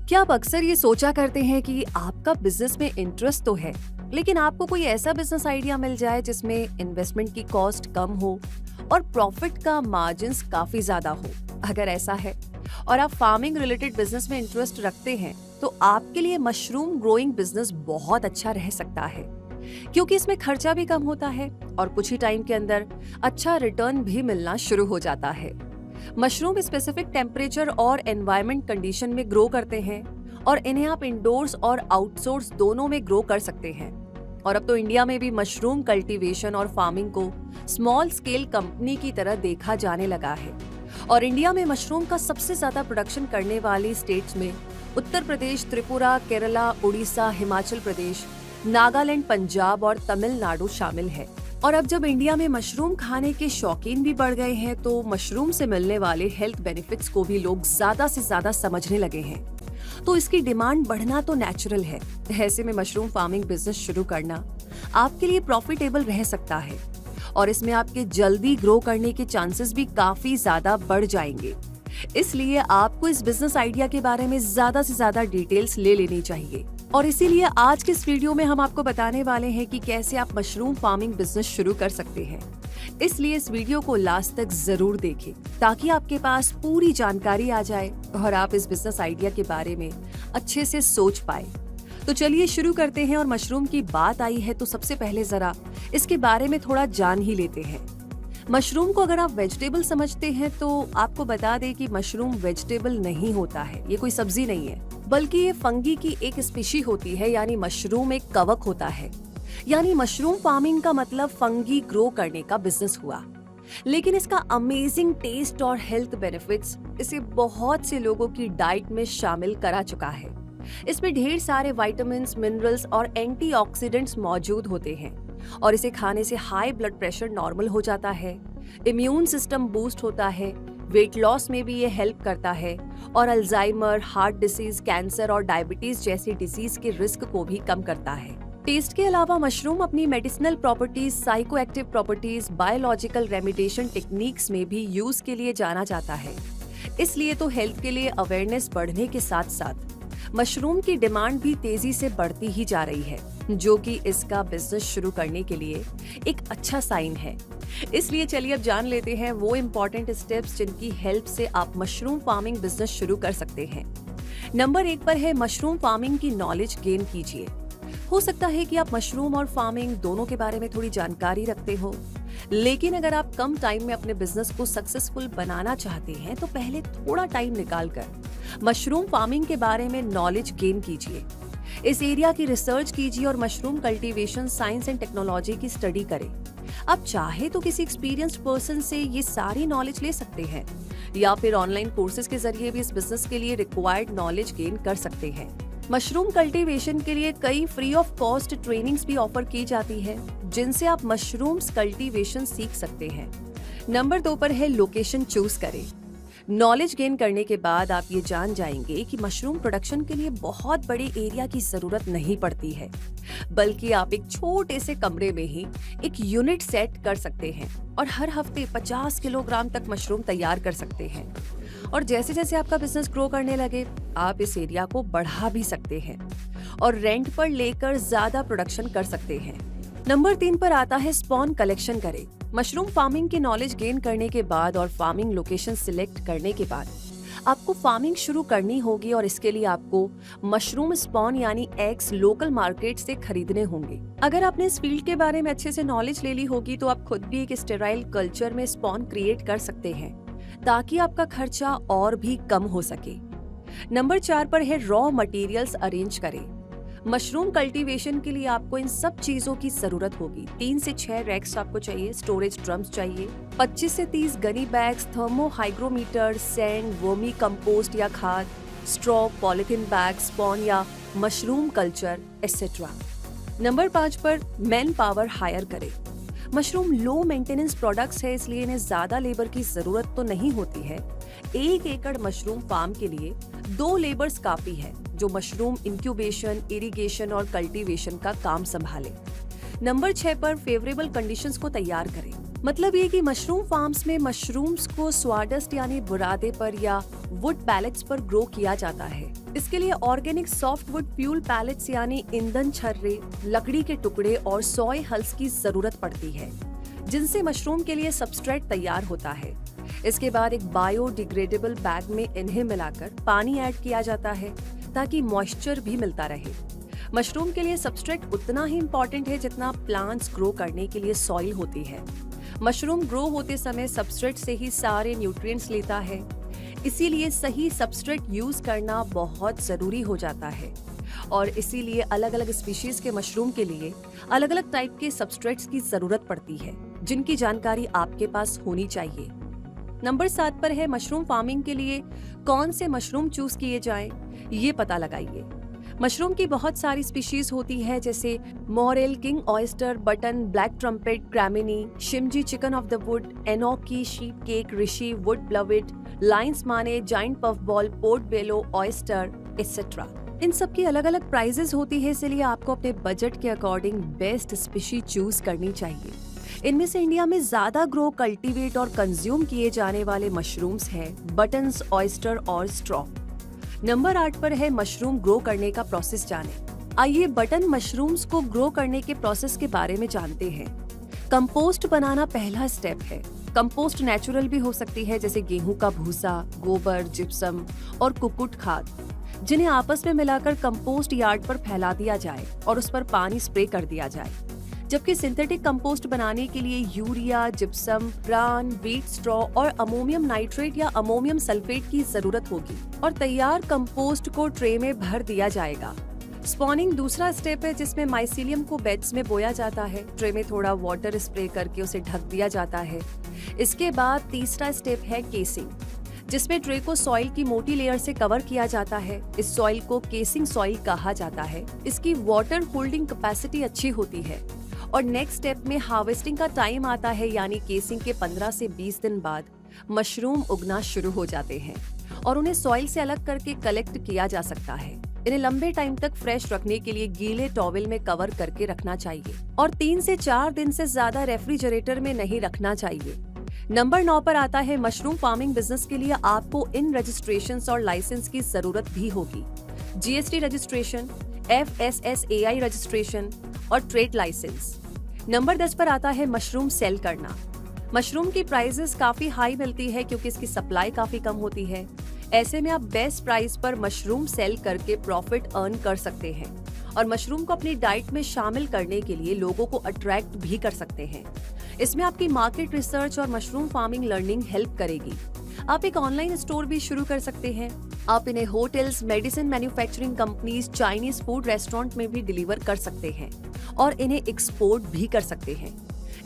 क्या आप अक्सर ये सोचा करते हैं कि आपका बिजनेस में इंटरेस्ट तो है, लेकिन आपको कोई ऐसा बिजनेस आइडिया मिल जाए जिसमें इन्वेस्टमेंट की कॉस्ट कम हो और प्रॉफिट का मार्जिन्स काफी ज्यादा हो? अगर ऐसा है और आप फार्मिंग रिलेटेड बिजनेस में इंटरेस्ट रखते हैं, तो आपके लिए मशरूम ग्रोइंग बिजनेस बहुत अच्छा रह सकता है, क्योंकि इसमें खर्चा भी कम होता है और कुछ ही टाइम के अंदर अच्छा रिटर्न भी मिलना शुरू हो जाता है। मशरूम स्पेसिफिक टेम्परेचर और एनवायरनमेंट कंडीशन में ग्रो करते हैं और इन्हें आप इंडोर्स और आउटसोर्स दोनों में ग्रो कर सकते हैं। और अब तो इंडिया में भी मशरूम कल्टीवेशन और फार्मिंग को स्मॉल स्केल कंपनी की तरह देखा जाने लगा है। और इंडिया में मशरूम का सबसे ज्यादा प्रोडक्शन करने वाली स्टेट्स में उत्तर प्रदेश, त्रिपुरा, केरला, उड़ीसा, हिमाचल प्रदेश, नागालैंड, पंजाब और तमिलनाडु शामिल है। और अब जब इंडिया में मशरूम खाने के शौकीन भी बढ़ गए हैं, तो मशरूम से मिलने वाले हेल्थ बेनिफिट्स को भी लोग ज्यादा से ज्यादा समझने लगे हैं। तो इसकी डिमांड बढ़ना तो नेचुरल है। ऐसे में मशरूम फार्मिंग बिजनेस शुरू करना आपके लिए प्रॉफिटेबल रह सकता है और इसमें आपके जल्दी ग्रो करने के चांसेस भी काफी ज्यादा बढ़ जाएंगे। इसलिए आपको इस बिजनेस आइडिया के बारे में ज्यादा से ज्यादा डिटेल्स ले लेनी चाहिए। और इसीलिए आज के इस वीडियो में हम आपको बताने वाले हैं कि कैसे आप मशरूम फार्मिंग बिजनेस शुरू कर सकते हैं। इसलिए इस वीडियो को लास्ट तक जरूर देखें, ताकि आपके पास पूरी जानकारी आ जाए और आप इस बिजनेस आइडिया के बारे में अच्छे से सोच पाए। तो चलिए शुरू करते हैं। और मशरूम की बात आई है तो सबसे पहले जरा इसके बारे में थोड़ा जान ही लेते हैं। मशरूम को अगर आप वेजिटेबल समझते हैं, तो आपको बता दें कि मशरूम वेजिटेबल नहीं होता है, ये कोई सब्जी नहीं है, बल्कि ये फंगी की एक स्पीशी होती है। यानी मशरूम एक कवक होता है। यानी मशरूम फार्मिंग का मतलब फंगी ग्रो करने का बिजनेस हुआ। लेकिन इसका अमेजिंग टेस्ट और हेल्थ बेनिफिट्स इसे बहुत से लोगों की डाइट में शामिल करा चुका है। इसमें ढेर सारे विटामिन्स, मिनरल्स और एंटीऑक्सीडेंट्स मौजूद होते हैं और इसे खाने से हाई ब्लड प्रेशर नॉर्मल हो जाता है, इम्यून सिस्टम बूस्ट होता है, वेट लॉस में भी ये हेल्प करता है और अल्जाइमर, हार्ट डिसीज, कैंसर और डायबिटीज जैसी डिसीज के रिस्क को भी कम करता है। टेस्ट के अलावा मशरूम अपनी medicinal properties, psycho active properties, biological remediation techniques में भी यूज के लिए जाना जाता है। इसलिए तो हेल्थ के लिए अवेयरनेस बढ़ने के साथ साथ मशरूम की डिमांड भी तेजी से बढ़ती ही जा रही है, जो कि इसका बिजनेस शुरू करने के लिए एक अच्छा साइन है। इसलिए चलिए अब जान लेते हैं वो इम्पोर्टेंट स्टेप्स जिनकी हेल्प से आप मशरूम फार्मिंग बिजनेस शुरू कर सकते हैं। नंबर 1 पर है मशरूम फार्मिंग की नॉलेज गेन कीजिए। हो सकता है कि आप मशरूम और फार्मिंग दोनों के बारे में थोड़ी जानकारी रखते हो, लेकिन अगर आप कम टाइम में अपने बिजनेस को सक्सेसफुल बनाना चाहते हैं, तो पहले थोड़ा टाइम निकालकर मशरूम फार्मिंग के बारे में नॉलेज गेन कीजिए। इस एरिया की रिसर्च कीजिए और mushroom cultivation science and technology की स्टडी करें। आप चाहे तो किसी एक्सपीरियंस्ड पर्सन से ये सारी नॉलेज ले सकते हैं, या फिर ऑनलाइन कोर्सेज के जरिए भी इस बिजनेस के लिए रिक्वायर्ड नॉलेज गेन कर सकते हैं। मशरूम कल्टीवेशन के लिए कई फ्री ऑफ कॉस्ट ट्रेनिंग्स भी ऑफर की जाती है, जिनसे आप मशरूम्स कल्टीवेशन सीख सकते हैं। नंबर 2 पर है लोकेशन चूज करें। नॉलेज गेन करने के बाद आप ये जान जाएंगे कि मशरूम प्रोडक्शन के लिए बहुत बड़े एरिया की जरूरत नहीं पड़ती है, बल्कि आप एक छोटे से कमरे में ही एक यूनिट सेट कर सकते हैं और हर हफ्ते 50 किलोग्राम तक मशरूम तैयार कर सकते हैं। और जैसे जैसे आपका बिजनेस ग्रो करने लगे, आप इस एरिया को बढ़ा भी सकते हैं और रेंट पर लेकर ज्यादा प्रोडक्शन कर सकते हैं। नंबर 3 पर आता है स्पॉन कलेक्शन करें। मशरूम फार्मिंग की नॉलेज गेन करने के बाद और फार्मिंग लोकेशन सिलेक्ट करने के बाद आपको फार्मिंग शुरू करनी होगी, और इसके लिए आपको मशरूम स्पॉन यानी एग्स लोकल मार्केट से खरीदने होंगे। अगर आपने इस फील्ड के बारे में अच्छे से नॉलेज ले ली होगी, तो आप खुद भी एक स्टेराइल कल्चर में स्पॉन क्रिएट कर सकते हैं, ताकि आपका खर्चा और भी कम हो सके। नंबर 4 पर है रॉ मटेरियल्स अरेंज करें। मशरूम कल्टीवेशन के लिए आपको इन सब चीजों की जरूरत होगी। 3 से 6 रैक्स आपको चाहिए, स्टोरेज ड्रम्स चाहिए, 25 से 30 Ghani bags, thermo hygrometer, sand, vermi compost या खाद, स्ट्रॉ, पॉलिथीन बैग, स्पॉन या मशरूम कल्चर एक्सेट्रा। नंबर 5 पर मैन पावर हायर करें। मशरूम लो मेंटेनेंस प्रोडक्ट्स है, इसलिए इन्हें ज्यादा लेबर की जरूरत तो नहीं होती है। 1 एकड़ मशरूम फार्म के लिए 2 लेबर्स काफी है, जो मशरूम इंक्यूबेशन, इरिगेशन और कल्टीवेशन का काम संभाले। नंबर 6 पर फेवरेबल कंडीशंस को तैयार करें। मतलब ये कि मशरूम फार्म्स में मशरूम्स को स्वाडस्ट यानी बुरादे पर या वुड पैलेट्स पर ग्रो किया जाता है। इसके लिए ऑर्गेनिक सॉफ्टवुड फ्यूल पैलेट्स यानी ईंधन छर्रे, लकड़ी के टुकड़े और सॉय हल्स की जरूरत पड़ती है, जिनसे मशरूम के लिए सबस्ट्रेट तैयार होता है। इसके बाद एक बायोडिग्रेडेबल बैग में इन्हें मिलाकर पानी ऐड किया जाता है ताकि मॉइस्चर भी मिलता रहे। मशरूम के लिए सबस्ट्रेट उतना ही इम्पोर्टेंट है जितना प्लांट्स ग्रो करने के लिए सॉइल होती है। मशरूम ग्रो होते समय सबस्ट्रेट से ही सारे न्यूट्रिएंट्स लेता है, इसीलिए सही सबस्ट्रेट यूज करना बहुत जरूरी हो जाता है और इसीलिए अलग अलग स्पीशीज के मशरूम के लिए अलग अलग टाइप के सबस्ट्रेट्स की जरूरत पड़ती है, जिनकी जानकारी आपके पास होनी चाहिए। नंबर 7 पर है मशरूम फार्मिंग के लिए कौन से मशरूम चूज किए जाएं, ये पता लगाइए। मशरूम की बहुत सारी स्पीशीज होती है, जैसे morel, king oyster, button, black trumpet, cremini, shimeji, chicken of the wood, enoki, sheep cake, reishi, wood blewit, lion's mane, giant puff ball, portobello, oyster etcetera. इन सब की अलग अलग प्राइजेस होती है, इसलिए आपको अपने बजट के अकॉर्डिंग बेस्ट स्पीशी चूज करनी चाहिए। इनमें से इंडिया में ज्यादा ग्रो, कल्टीवेट और कंज्यूम किए जाने वाले मशरूम्स हैं बटन्स, ऑयस्टर और स्ट्रॉ। नंबर 8 पर है मशरूम ग्रो करने का प्रोसेस जाने। आइए बटन मशरूम्स को ग्रो करने के प्रोसेस के बारे में जानते हैं। कंपोस्ट बनाना पहला स्टेप है। कंपोस्ट नेचुरल भी हो सकती है, जैसे गेहूं का भूसा, गोबर, जिप्सम और कुकुट खाद, जिन्हें आपस में मिलाकर कंपोस्ट यार्ड पर फैला दिया जाए और उस पर पानी स्प्रे कर दिया जाए। जबकि सिंथेटिक कंपोस्ट बनाने के लिए urea, gypsum, bran, wheat straw और अमोनियम नाइट्रेट या अमोनियम सल्फेट की जरूरत होगी और तैयार कंपोस्ट को ट्रे में भर दिया जाएगा। स्पॉनिंग दूसरा स्टेप है, जिसमें माइसीलियम को बेड्स में बोया जाता है। ट्रे में थोड़ा वाटर स्प्रे करके उसे ढक दिया जाता है। इसके बाद तीसरा स्टेप है केसिंग, जिसमें ट्रे को सॉइल की मोटी लेयर से कवर किया जाता है। इस सॉइल को केसिंग सॉइल कहा जाता है। इसकी वाटर होल्डिंग कैपेसिटी अच्छी होती है। और नेक्स्ट स्टेप में हार्वेस्टिंग का टाइम आता है, यानी केसिंग के 15 से 20 दिन बाद मशरूम उगना शुरू हो जाते हैं और उन्हें सॉइल से अलग करके कलेक्ट किया जा सकता है। इन्हें लंबे टाइम तक फ्रेश रखने के लिए गीले टॉवेल में कवर करके रखना चाहिए और 3 से 4 दिन से ज्यादा रेफ्रिजरेटर में नहीं रखना चाहिए। नंबर 9 पर आता है मशरूम फार्मिंग बिजनेस के लिए आपको इन रजिस्ट्रेशंस और लाइसेंस की जरूरत भी होगी। जीएसटी रजिस्ट्रेशन, FSSAI रजिस्ट्रेशन और ट्रेड लाइसेंस। नंबर 10 पर आता है मशरूम सेल करना। मशरूम की प्राइसेस काफी हाई मिलती है क्योंकि इसकी सप्लाई काफी कम होती है। ऐसे में आप बेस्ट प्राइस पर मशरूम सेल करके प्रॉफिट अर्न कर सकते हैं और मशरूम को अपनी डाइट में शामिल करने के लिए लोगों को अट्रैक्ट भी कर सकते हैं। इसमें आपकी मार्केट रिसर्च और मशरूम फार्मिंग लर्निंग हेल्प करेगी। आप एक ऑनलाइन स्टोर भी शुरू कर सकते हैं। आप इन्हें hotels, medicine manufacturing companies, Chinese food restaurant में भी डिलीवर कर सकते हैं और इन्हें एक्सपोर्ट भी कर सकते हैं।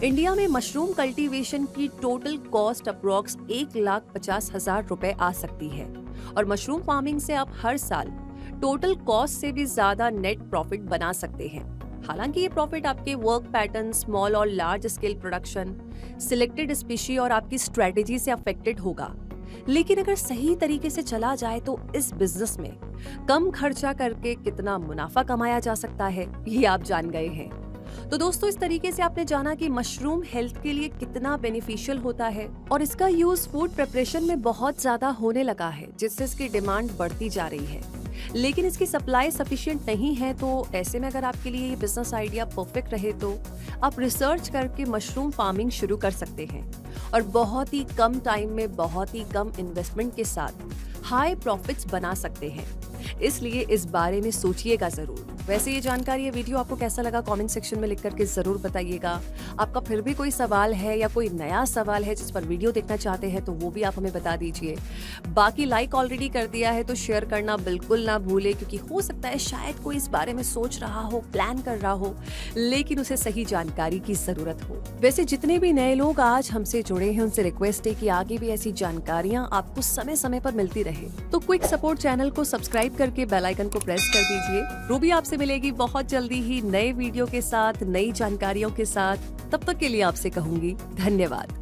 इंडिया में मशरूम कल्टीवेशन की टोटल कॉस्ट अप्रोक्स 1,50,000 रुपए आ सकती है और मशरूम फार्मिंग से आप हर साल टोटल कॉस्ट से भी ज्यादा नेट प्रॉफिट बना सकते हैं। हालांकि ये प्रॉफिट आपके वर्क पैटर्न, स्मॉल और large scale production, selected species और आपकी स्ट्रेटेजी से अफेक्टेड होगा, लेकिन अगर सही तरीके से चला जाए तो इस बिजनेस में कम खर्चा करके कितना मुनाफा कमाया जा सकता है, ये आप जान गए हैं। तो दोस्तों, इस तरीके से आपने जाना कि मशरूम हेल्थ के लिए कितना बेनिफिशियल होता है और इसका यूज फूड प्रिपरेशन में बहुत ज्यादा होने लगा है, जिससे इसकी डिमांड बढ़ती जा रही है। लेकिन इसकी सप्लाई सफिशिएंट नहीं है, तो ऐसे में अगर आपके लिए ये बिजनेस आइडिया परफेक्ट रहे तो आप रिसर्च करके मशरूम फार्मिंग शुरू कर सकते हैं और बहुत ही कम टाइम में बहुत ही कम इन्वेस्टमेंट के साथ हाई प्रॉफिट्स बना सकते हैं। इसलिए इस बारे में सोचिएगा जरूर। वैसे ये जानकारी, ये वीडियो आपको कैसा लगा कमेंट सेक्शन में लिख करके जरूर बताइएगा। आपका फिर भी कोई सवाल है या कोई नया सवाल है जिस पर वीडियो देखना चाहते हैं तो वो भी आप हमें बता दीजिए। बाकी लाइक ऑलरेडी कर दिया है तो शेयर करना बिल्कुल ना भूले, क्योंकि हो सकता है शायद कोई इस बारे में सोच रहा हो, प्लान कर रहा हो, लेकिन उसे सही जानकारी की जरूरत हो। वैसे जितने भी नए लोग आज हमसे जुड़े हैं उनसे रिक्वेस्ट है कि आगे भी ऐसी जानकारियां आपको समय समय पर मिलती रहे, तो क्विक सपोर्ट चैनल को सब्सक्राइब करके बेल आइकन को प्रेस कर दीजिए। रूबी आपसे मिलेगी बहुत जल्दी ही नए वीडियो के साथ, नई जानकारियों के साथ। तब तक के लिए आपसे कहूंगी धन्यवाद।